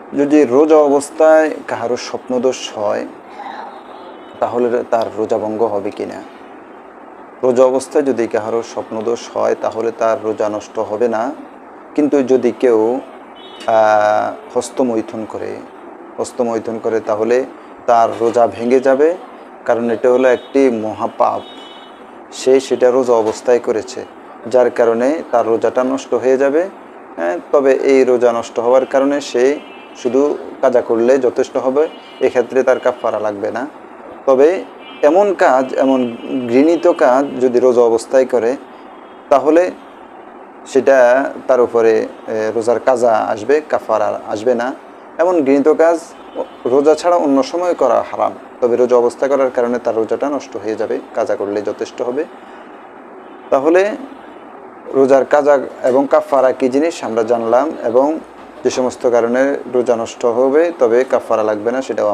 যদি রোজা অবস্থায় কাহারও স্বপ্নদোষ হয় তাহলে তার রোজা ভঙ্গ হবে কিনা? রোজা অবস্থায় যদি কাহারও স্বপ্নদোষ হয় তাহলে তার রোজা নষ্ট হবে না, কিন্তু যদি কেউ হস্তমৈথুন করে তাহলে তার রোজা ভেঙে যাবে, কারণ এটা হলো একটি মহাপাপ। সেটা রোজা অবস্থায় করেছে, যার কারণে তার রোজাটা নষ্ট হয়ে যাবে। তবে এই রোজা নষ্ট হওয়ার কারণে সে শুধু কাজা করলে যথেষ্ট হবে, এক্ষেত্রে তার কাফারা লাগবে না। তবে এমন ঘৃণিত কাজ যদি রোজা অবস্থায় করে তাহলে সেটা তার উপরে রোজার কাজা আসবে, কাফারা আসবে না। এমন ঘৃণিত কাজ রোজা ছাড়া অন্য সময় করা হারাম, তবে রোজা অবস্থা করার কারণে তার রোজাটা নষ্ট হয়ে যাবে, কাজা করলে যথেষ্ট হবে। তাহলে রোজার কাজা এবং কাফারা কী জিনিস আমরা জানলাম, এবং যে সমস্ত কারণে রোজা নষ্ট হবে তবে কাফারা লাগবে না সেটাও